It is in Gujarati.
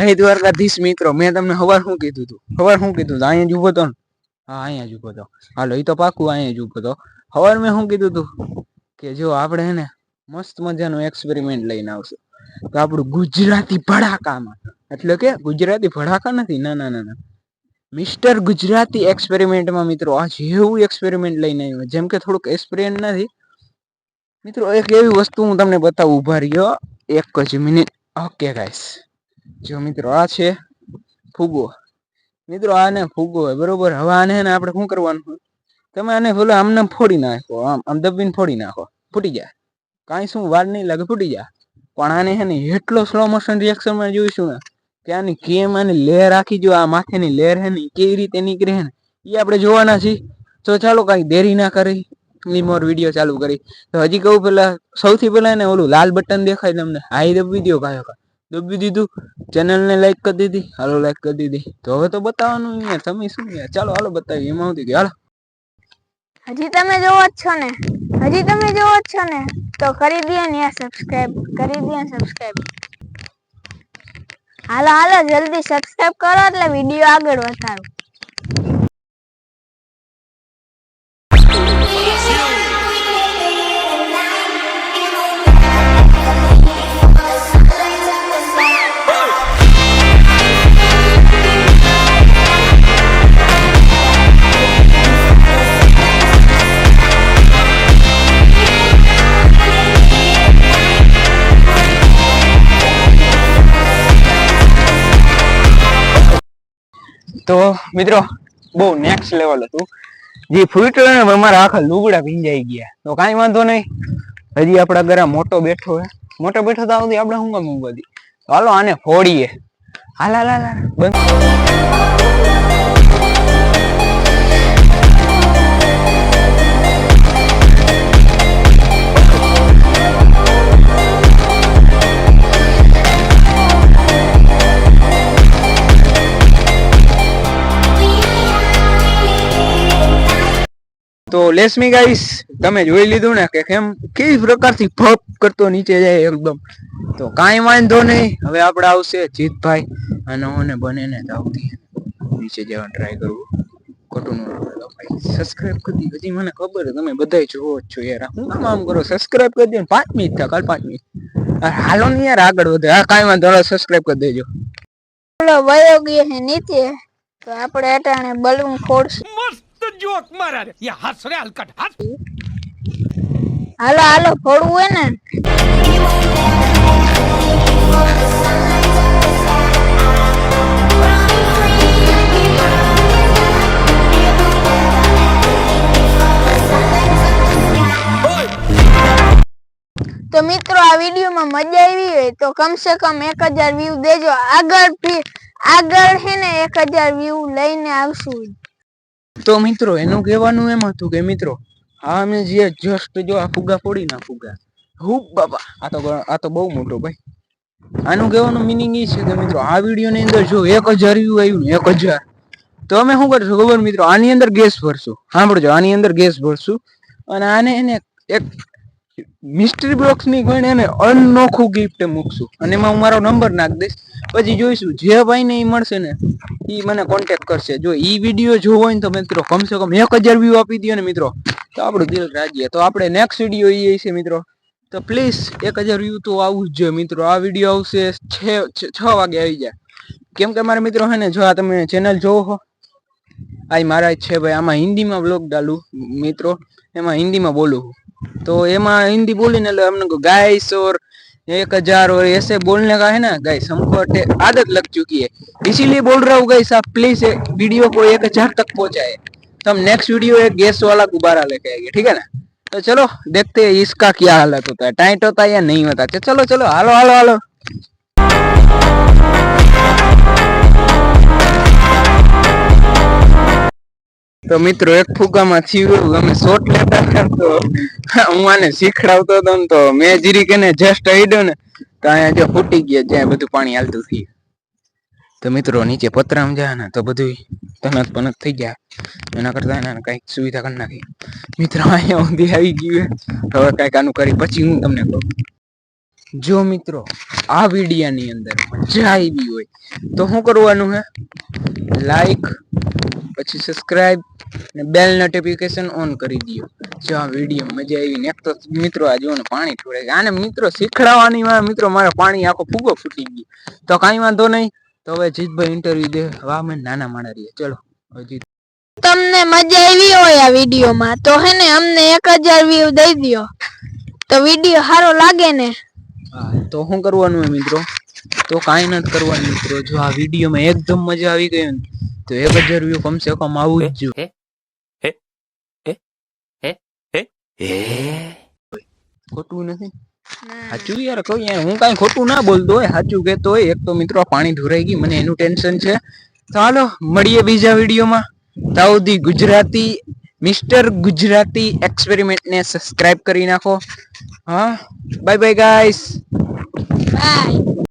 જય દ્વારકાધીશ મિત્રો, મેં તમને હવાર શું કીધું હતું? અહીંયા જ ઉભો તો ને? હા, અહીંયા જ ઉભો તો. હાલો, એ તો પાકું અહીંયા જ ઉભો તો. હવાર મેં શું કીધું તું કે જો આપણે હે ને મસ્ત મજાનો એક્સપેરિમેન્ટ લઈને આવશું. તો આપણું ગુજરાતી ભડાકામાં, એટલે કે ગુજરાતી ભડાકા નથી, ના ના ના ના, મિસ્ટર ગુજરાતી એક્સપેરિમેન્ટમાં મિત્રો આ જેવું એક્સપેરિમેન્ટ લઈને આવ્યો. જેમ કે થોડુંક એક્સપેરિમેન્ટ નથી મિત્રો, એક એવી વસ્તુ હું તમને બતાવું, ઉભા રહ્યો એક જ મિનિટ. ઓકે ગાઈસ, જો મિત્રો આ છે ફુગો. મિત્રો આને ફુગો હોય બરોબર. હવે આને ને આપણે શું કરવાનું, તમે આને બોલો આમને ફોડી નાખો, આમ દબીને ફોડી નાખો, ફૂટી જાય. કાંઈ શું વાર નહીં લાગે, ફૂટી જાય. પણ આને હે ને એટલો સ્લો મોશન રિએક્શનમાં જોઈશું ને કે આની કેમ આની લેર આખી, જો આ માથેની લેર હે ને કેવી રીતે નીકળે હે ને એ આપણે જોવાના છીએ. તો ચાલો કાંઈ દેરી ના કરી મોર વિડીયો ચાલુ કરી. તો હજી કહું પેલા, સૌથી પહેલા ને ઓલું લાલ બટન દેખાય તમને, હાઈ દબી દો ભાઈ. દબી દીધું, ચેનલને લાઈક કરી દીધી. હાલો લાઈક કરી દીધી. તો હવે તો બતાવવાનું યાર, તમે શું યાર, ચાલો હાલો બતાવીએ. એમાં આવતી હાલો. હજી તમે જોવો જ છો ને, તો કરી દે ને યાર સબસ્ક્રાઇબ, કરી દે સબસ્ક્રાઇબ. હાલો હાલો જલ્દી સબસ્ક્રાઇબ કરો એટલે વિડીયો આગળ વધારો. તો મિત્રો બહુ નેક્સ્ટ લેવલ હતું. જે ફૂટ ને અમારા આખા લુગડા ભીંજાઈ ગયા. તો કાંઈ વાંધો નહીં, હજી આપણા ઘરે મોટો બેઠો હે. મોટો બેઠો તો આવતી આપણે શું કામ બધી. હાલો આને ફોડીએ. હાલ હાલ હાલ બંધ. તો લેટ્સ મી ગાઈસ, તમે જોઈ લીધું ને કે કેમ કેવી પ્રકારથી ભપ કરતો નીચે જાય એકદમ. તો કાંઈ વાંધો નહીં, હવે આપણે આવશે જીતભાઈ અને ઓને બનેને આવતી નીચે જવા ટ્રાય કરવું. ખોટું સબસ્ક્રાઇબ કરી દી. હજી મને ખબર છે તમે બધા જોવો જ છો યાર. હું આમ કરો, સબસ્ક્રાઇબ કરી દો. 5 મિનિટ થાય, કાલ 5 મિનિટ. હાલો ને યાર આગળ વધે. હા કાંઈ વાંધો નહીં, સબસ્ક્રાઇબ કરી દેજો. બોલો વયો ગયો છે નીચે, તો આપણે અટાણે બલૂન ફોડશું. જોક મારા રે યા હસ રે હલકટ હસ. હાલો હાલો ફોડવું હે ને. તો મિત્રો આ વિડીયોમાં મજા આવી હોય તો કમસે કમ 1000 વ્યૂ દેજો. આગળ હે ને 1000 વ્યૂ લઈને આવશું. તો મિત્રો એનું કહેવાનું એમ હતું કે મિત્રો આ અમે જે જસ્ટ જો આ ફુગા ફોડી ના ફુગા હું બાબા, આ તો બહુ મોટો ભાઈ. આનું કહેવાનું મિનિંગ એ છે કે મિત્રો આ વિડીયો ની અંદર જો 1000 વ્યૂ આવ્યું ને 1000, તો અમે શું કરશું ખબર મિત્રો, આની અંદર ગેસ ભરશું. સાંભળજો, આની અંદર ગેસ ભરશું અને આને એને એક મિસ્ટ્રી બોક્સ ની ગણે એને અનોખું ગિફ્ટ મૂકશું અને એમાં હું મારો નંબર નાખી દઈશ. પછી જોઈશું જે ભાઈ ને ઈ મળશે ને ઈ મને કોન્ટેક્ટ કરશે. જો ઈ વિડીયો જોવો હોય ને તો મિત્રો કમસે કમ 1000 વ્યૂ આપી દો ને મિત્રો, તો આપણું દિલ રાજીએ. તો આપણે નેક્સ્ટ વિડીયો એ છે મિત્રો, તો પ્લીઝ 1000 વ્યૂ તો આવવું જ જોઈએ મિત્રો. આ વિડીયો આવશે 6 વાગે આવી જાય. કેમ કે મારા મિત્રો હે ને, જો આ તમે ચેનલ જોવો છો, આ મારા જ છે ભાઈ. આમાં હિન્દીમાં બ્લોગ ડાલું મિત્રો, એમાં હિન્દીમાં બોલું. तो एमा हिंदी बोली ने हमने को गाइस और 1000 और ऐसे बोलने का है ना गाइस, हमको आदत लग चुकी है, इसीलिए बोल रहा हूँ गाइस, आप प्लीज वीडियो को 1000 तक पहुंचाए. तो हम नेक्स्ट वीडियो एक गैस वाला गुब्बारा लेके आएंगे, ठीक है ना. तो चलो देखते हैं इसका क्या हालत होता है, टाइट होता है या नहीं होता. चलो चलो हालो हालो हालो. તો મિત્રો એક ફુગામાં થયું, અમે શોટ લેતા હતા તો હું આને શીખડાવતો હતો ને, તો મેં જીરીક એને જસ્ટ આઈડ્યો ને તો અહીંયા જો ફૂટી ગયા, જ્યાં બધું પાણી હાલતું થયું. તો મિત્રો નીચે પતરામાં જાય ને તો બધું તનત પનત થઈ ગયા. એના કરતા એને કઈક સુવિધા કરી નાખી. મિત્રો અહીંયા ઊંધી આવી ગયું, હવે કઈક આનું કરી પછી હું તમને કહું. જો મિત્રો આ વિડિયાની અંદર મજા આવી હોય તો શું કરવાનું હે, લાઈક, પછી સબસ્ક્રાઇબ ને બેલ નોટિફિકેશન ઓન કરી દયો. જો આ વિડિયો મજા આવી ને એક તો મિત્રો આ જોને પાણી ઠોરે આને મિત્રો શીખડાવવાની માં મિત્રો મારે પાણી આખો ફૂગો ફૂટી ગયો. તો કાઈ વાંધો નહીં, તો હવે જીતભાઈ ઇન્ટરવ્યુ દે. વાહ મેં નાના માણા રહીએ. ચલો હવે તમને મજા આવી હોય આ વિડીયોમાં તો હે ને અમને 1000 વ્યૂ દઈ દ્યો. તો વિડીયો સારો લાગે ને હા તો શું કરવાનું હે મિત્રો, તો કાંઈ નથી કરવાનું મિત્રો. જો આ વિડીયોમાં એકદમ મજા આવી ગઈ ને તો 1000 વ્યૂ કમસે કમ આવું જ જોઈએ. ખોટું નથી, સાચું યાર કહું યાર, હું કાંઈ ખોટું ના બોલતો હોય, સાચું કહેતો હોય. એક તો મિત્રો આ પાણી ઢોરાઈ ગઈ, મને એનું ટેન્શન છે. તો હાલો મળીએ બીજા વિડીયોમાં. તાઉદી ગુજરાતી મિસ્ટર ગુજરાતી એક્સપેરિમેન્ટને સબસ્ક્રાઇબ કરી નાખો. હા બાય બાય ગાઈસ. બાય.